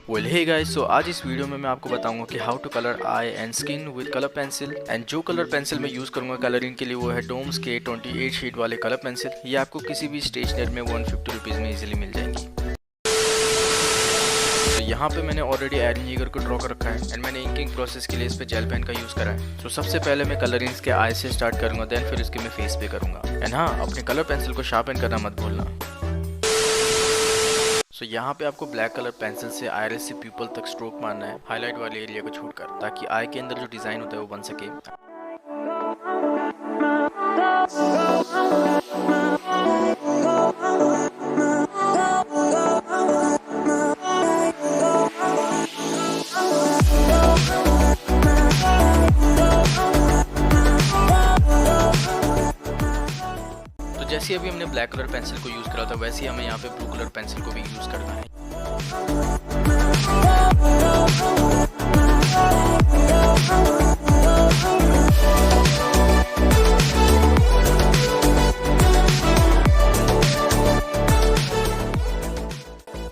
Well hey guys, सो आज इस video में मैं आपको बताऊंगा कि how to colour eye and skin with colour pencil. And जो कलर पेंसिल मैं यूज़ करूंगा कलरिंग के लिए वो है डोम्स के 28 शीट वाले कलर पेंसिल। ये आपको किसी भी स्टेशनरी में 150 रुपीज़ में इजीली मिल जाएंगी। तो यहाँ पे मैंने ऑलरेडी एरन येगर को ड्रॉ कर रखा है एंड मैंने इंकिंग प्रोसेस के लिए इस पे जेल पेन का यूज़ करा है। तो सबसे पहले मैं कलरिंग्स के आई से स्टार्ट करूँगा, देन फिर उसके मैं फेस पे करूँगा। एंड हाँ, अपने कलर पेंसिल को शार्पन करना मत भूलना। सो यहाँ पे आपको ब्लैक कलर पेंसिल से आयरिस से प्यूपल तक स्ट्रोक मारना है, हाईलाइट वाले एरिया को छोड़कर, ताकि आई के अंदर जो डिज़ाइन होता है वो बन सके। जैसे अभी हमने ब्लैक कलर पेंसिल को यूज़ करा था, वैसे ही हमें यहाँ पे ब्लू कलर पेंसिल को भी यूज़ करना है।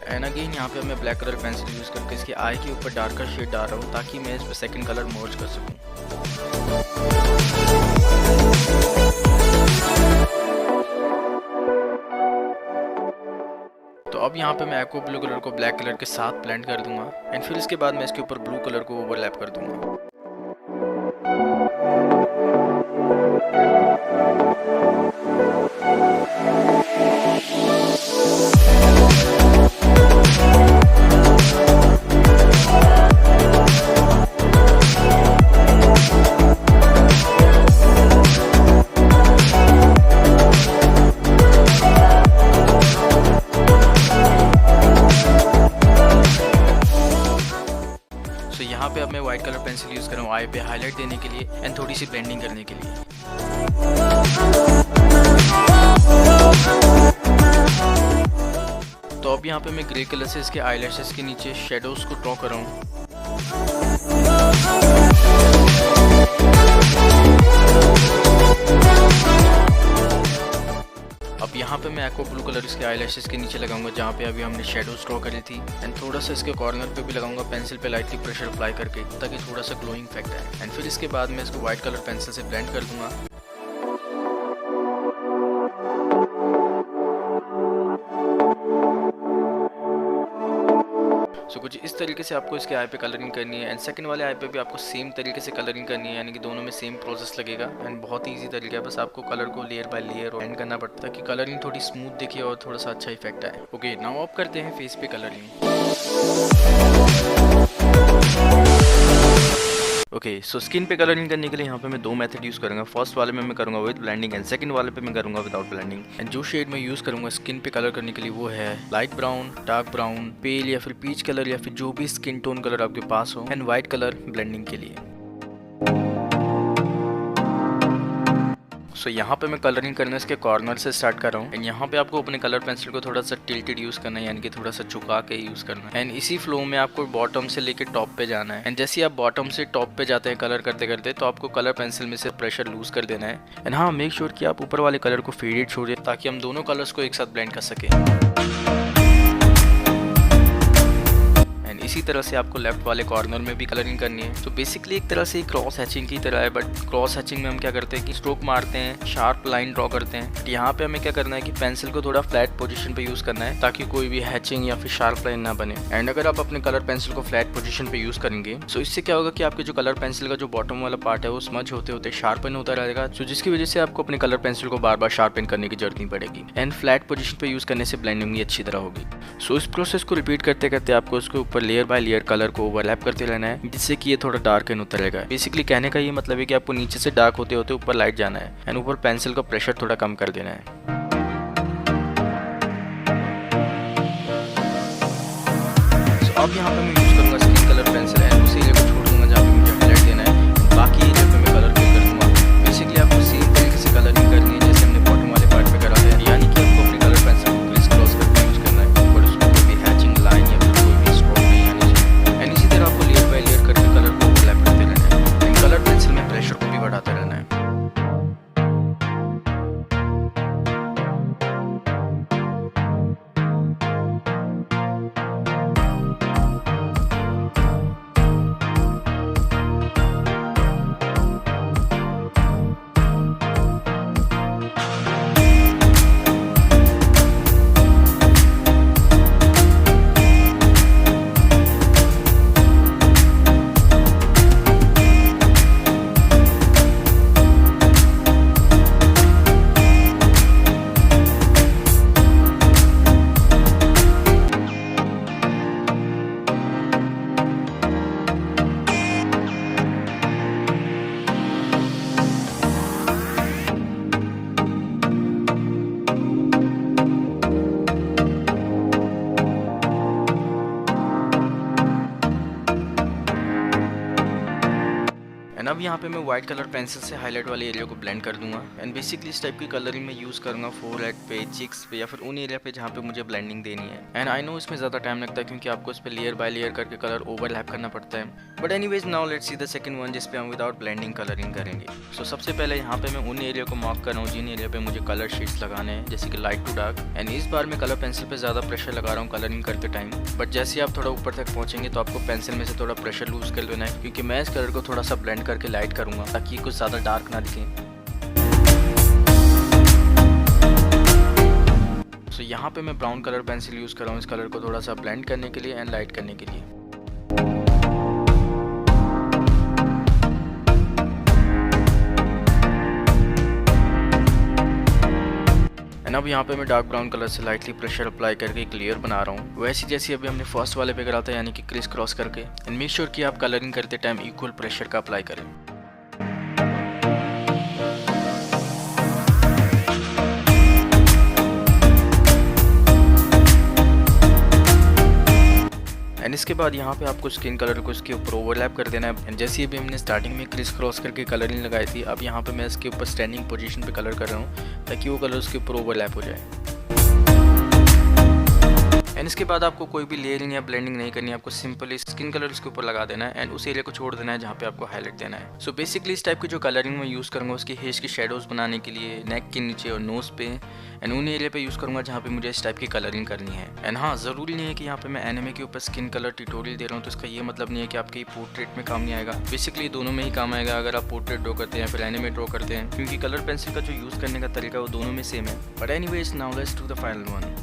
एंड अगेन यहाँ पे मैं ब्लैक कलर पेंसिल यूज़ करके इसके आई के ऊपर डार्कर शेड डाल रहा हूँ, ताकि मैं इस पर सेकेंड कलर मर्ज कर सकूँ। तो अब यहाँ पे मैं एक्वा ब्लू कलर को ब्लैक कलर के साथ ब्लेंड कर दूंगा एंड फिर इसके बाद मैं इसके ऊपर ब्लू कलर को ओवरलैप कर दूंगा। तो यहाँ पे अब मैं वाइट कलर पेंसिल यूज़ कर रहा हूँ आई पे हाईलाइट देने के लिए एंड थोड़ी सी ब्लेंडिंग करने के लिए। तो अब यहाँ पे मैं ग्रे कलर से इसके आईलैशेस के नीचे शेडोज को ड्रॉ कर रहा हूँ। अब यहाँ पे मैं एक्वा ब्लू कलर इसके आईलैशेस के नीचे लगाऊंगा, जहाँ पे अभी हमने शेडोज ड्रॉ करी थी। एंड थोड़ा सा इसके कॉर्नर पे भी लगाऊंगा पेंसिल पे लाइटली प्रेशर अप्लाई करके, ताकि थोड़ा सा ग्लोइंग इफेक्ट आए। एंड फिर इसके बाद मैं इसको व्हाइट कलर पेंसिल से ब्लेंड कर दूंगा। सो कुछ इस तरीके से आपको इसके आई पे कलरिंग करनी है एंड सेकंड वाले आई पे भी आपको सेम तरीके से कलरिंग करनी है, यानी कि दोनों में सेम प्रोसेस लगेगा। एंड बहुत ही इजी तरीका है, बस आपको कलर को लेयर बाय लेयर एंड करना पड़ता है, ताकि कलरिंग थोड़ी स्मूथ दिखे और थोड़ा सा अच्छा इफेक्ट आए। ओके, नाउ आप करते हैं फेस पे कलरिंग। ओके, सो स्किन पे कलरिंग करने के लिए यहाँ पे मैं दो मेथड यूज़ करूँगा। फर्स्ट वाले में मैं करूँगा विद ब्लेंडिंग एंड सेकंड वाले पे मैं करूँगा विदाउट ब्लेंडिंग। एंड जो शेड मैं यूज़ करूँगा स्किन पे कलर करने के लिए वो है लाइट ब्राउन, डार्क ब्राउन, पेल या फिर पीच कलर या फिर जो भी स्किन टोन कलर आपके पास हो, एंड वाइट कलर ब्लेंडिंग के लिए। सो यहाँ पे मैं कलरिंग करना इसके कॉर्नर से स्टार्ट कर रहा हूँ। एंड यहाँ पे आपको अपने कलर पेंसिल को थोड़ा सा टिल्टेड यूज़ करना है, यानी कि थोड़ा सा झुका के यूज़ करना है। एंड इसी फ्लो में आपको बॉटम से लेके टॉप पे जाना है। एंड जैसे आप बॉटम से टॉप पे जाते हैं कलर करते करते, तो आपको कलर पेंसिल में से प्रेशर लूज कर देना है। एंड हाँ, मेक श्योर कि आप ऊपर वाले कलर को फेडेड छोड़ें, ताकि हम दोनों कलर्स को एक साथ ब्लेंड कर सकें। इसी तरह से आपको लेफ्ट वाले कॉर्नर में भी कलरिंग करनी है। तो बेसिकली एक तरह से क्रॉस हैचिंग की तरह है, बट क्रॉस हैचिंग में हम क्या करते हैं कि स्ट्रोक मारते हैं, शार्प लाइन ड्रॉ करते हैं। यहाँ पे हमें क्या करना है कि पेंसिल को थोड़ा फ्लैट पोजीशन पे यूज़ करना है, ताकि कोई भी हैचिंग या फिर शार्प लाइन ना बने। एंड अगर आप अपने कलर पेंसिल को फ्लैट पोजीशन पे यूज़ करेंगे, तो इससे क्या होगा कि आपके जो कलर पेंसिल का जो बॉटम वाला पार्ट है वो स्मज होते होते शार्पन होता रहेगा, तो जिसकी वजह से आपको अपने कलर पेंसिल को बार बार शार्पन करने की जरूरत नहीं पड़ेगी। एंड फ्लैट पोजीशन पे यूज़ करने से ब्लेंडिंग भी अच्छी तरह होगी। सो इस प्रोसेस को रिपीट करते करते आपको उसके ऊपर लेयर बाय लेयर कलर को ओवरलैप करते रहना है, जिससे कि ये थोड़ा डार्क एंड होता रहेगा। बेसिकली कहने का ये मतलब है कि आपको नीचे से डार्क होते होते ऊपर लाइट जाना है एंड ऊपर पेंसिल का प्रेशर थोड़ा कम कर देना है। अब यहाँ पे मैं यूज करूंगा स्किन कलर पेंसिल एंड उसी एरिया को छोड़ दूंगा जहाँ पे मुझे हाईलाइट देना है। बाकी एरिया पे मैं कलर फिल कर दूंगा। बेसिकली आपको सेम तरीके से कलरिंग करनी है जैसे हमने बॉटम वाले पार्ट पे करा है, यानी कि आपको अपनी कलर पेंसिल को क्रिस क्रॉस करके यूज करना है, और उसको कोई भी हैचिंग लाइन या फिर कोई भी स्ट्रोक नहीं आनी चाहिए। एंड इसी तरह आपको लेयर बाय लेयर करके कलर को ओवरलैप करते रहना है। एंड कलर पेंसिल में प्रेशर को भी बढ़ाते रहना है। एंड अब यहाँ पे मैं व्हाइट कलर पेंसिल से हाईलाइट वाले एरिया को ब्लेंड कर दूंगा। एंड बेसिकली इस टाइप की कलरिंग में यूज़ करूँगा फोरहेड पे, चिक्स पे या फिर उन एरिया पे जहाँ पे मुझे ब्लेंडिंग देनी है। एंड आई नो इसमें ज़्यादा टाइम लगता है क्योंकि आपको इस पर लेयर बाय लेयर करके कलर ओवरलैप करना पड़ता है। But anyways now let's see the second one जिस पे हम विदाउट ब्लेंडिंग कलरिंग करेंगे। सो सबसे पहले यहाँ पे मैं उन एरिया को मार्क कर रहा हूँ जिन एरिया पे मुझे कलर शेड्स लगाने हैं, जैसे कि लाइट टू डार्क। एंड इस बार मैं कलर पेंसिल पे ज़्यादा प्रेशर लगा रहा हूँ कलरिंग करते टाइम। बट जैसे आप थोड़ा ऊपर तक पहुँचेंगे तो आपको पेंसिल में से थोड़ा प्रेशर लूज कर लेना है, क्योंकि मैं इस कलर को थोड़ा सा ब्लेंड करके लाइट करूँगा ताकि कुछ ज़्यादा डार्क ना दिखे। सो यहाँ पे मैं ब्राउन कलर पेंसिल यूज़ कर रहा हूँ इस कलर को थोड़ा सा ब्लेंड करने के लिए एंड लाइट करने के लिए। एंड अब यहाँ पे मैं डार्क ब्राउन कलर से लाइटली प्रेशर अप्लाई करके एक लेयर बना रहा हूँ, वैसे जैसे अभी हमने फर्स्ट वाले पे करा था, यानी कि क्रिस क्रॉस करके। एंड मेक श्योर कि आप कलरिंग करते टाइम इक्वल प्रेशर का अप्लाई करें। एंड इसके बाद यहाँ पे आपको स्किन कलर को इसके ऊपर ओवरलैप कर देना है। एंड जैसे अभी हमने स्टार्टिंग में क्रिस क्रॉस करके कलरिंग लगाई थी, अब यहाँ पे मैं इसके ऊपर स्टैंडिंग पोजीशन पे कलर कर रहा हूँ ताकि वो कलर उसके ऊपर ओवरलैप हो जाए। एंड इसके बाद आपको कोई भी लेयरिंग या ब्लेंडिंग नहीं करनी है, आपको सिंपली स्किन कलर इसके ऊपर लगा देना है एंड उस एरिया को छोड़ देना है जहाँ पे आपको हाईलाइट देना है। सो बेसिकली इस टाइप की जो कलरिंग मैं यूज़ करूँगा उसकी हेयर्स की शेडोज़ बनाने के लिए, नेक के नीचे और नोज़ पे एंड उन एरिया पे यूज़ करूँगा जहाँ पे मुझे इस टाइप की कलरिंग करनी है। एंड हाँ, ज़रूरी नहीं है कि यहाँ पे मैं एनिमे के ऊपर स्किन कलर ट्यूटोरियल दे रहा हूँ तो इसका ये मतलब नहीं है कि आपके पोर्ट्रेट में काम नहीं आएगा। बेसिकली दोनों में ही काम आएगा अगर आप पोर्ट्रेट ड्रॉ करते हैं या फिर एनिमे ड्रॉ करते हैं, क्योंकि कलर पेंसिल का जो यूज़ करने का तरीका वो दोनों में सेम है। But anyways now let's do the final one.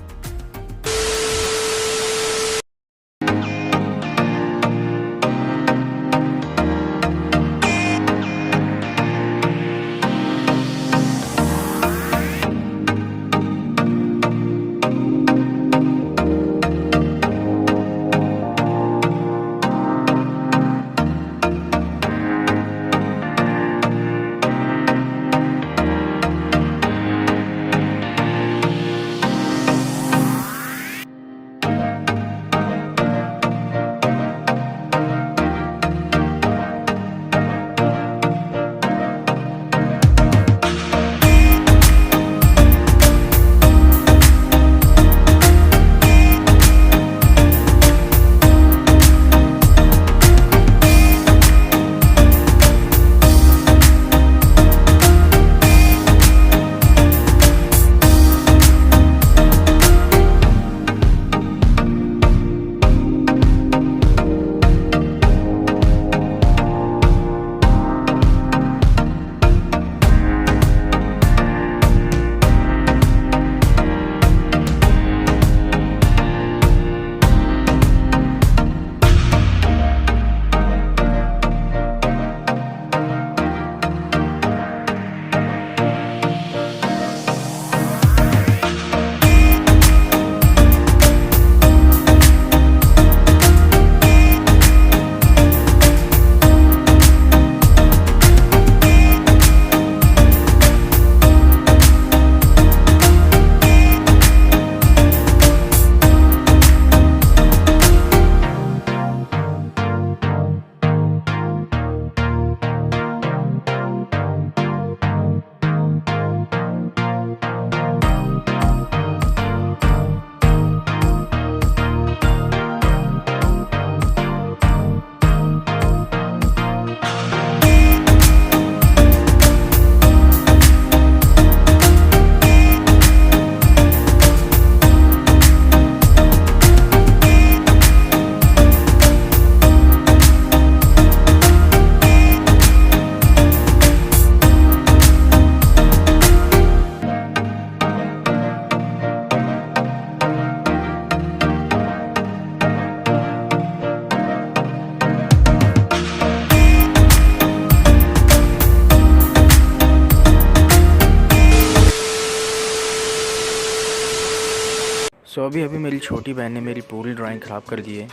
So अभी मेरी छोटी बहन ने मेरी पूरी ड्राइंग ख़राब कर दी है।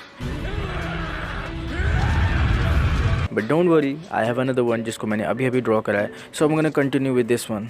But don't worry, I have another one जिसको मैंने अभी ड्रॉ करा है। So I am gonna continue with this one.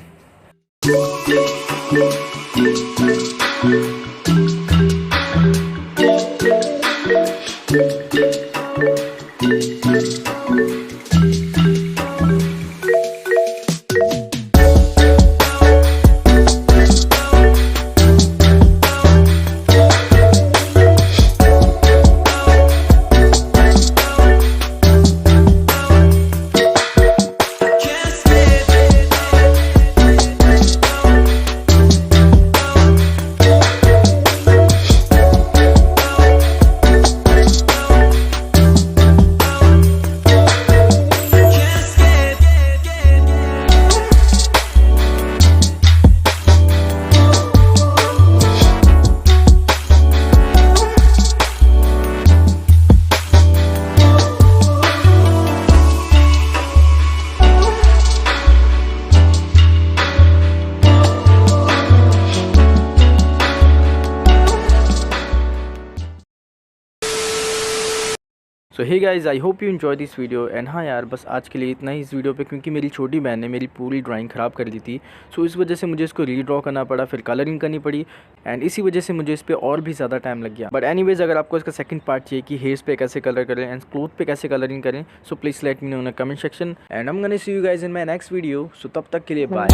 So hey guys, I hope you enjoy this video. And हाँ यार, बस आज के लिए इतना ही इस वीडियो पे, क्योंकि मेरी छोटी बहन ने मेरी पूरी ड्राइंग ख़राब कर दी थी। सो इस वजह से मुझे इसको रीड्रॉ करना पड़ा, फिर कलरिंग करनी पड़ी, एंड इसी वजह से मुझे इस पर और भी ज़्यादा टाइम लग गया। बट एनीवेज, अगर आपको इसका सेकंड पार्ट चाहिए कि हेयर्स पे कैसे कलर करें एंड क्लोथ पे कैसे कलरिंग करें, so please let me know in the comment section and I am gonna see you guys in my next video. So तब तक के लिए बाय।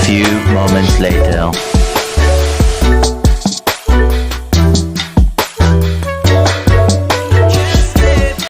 Few moments later.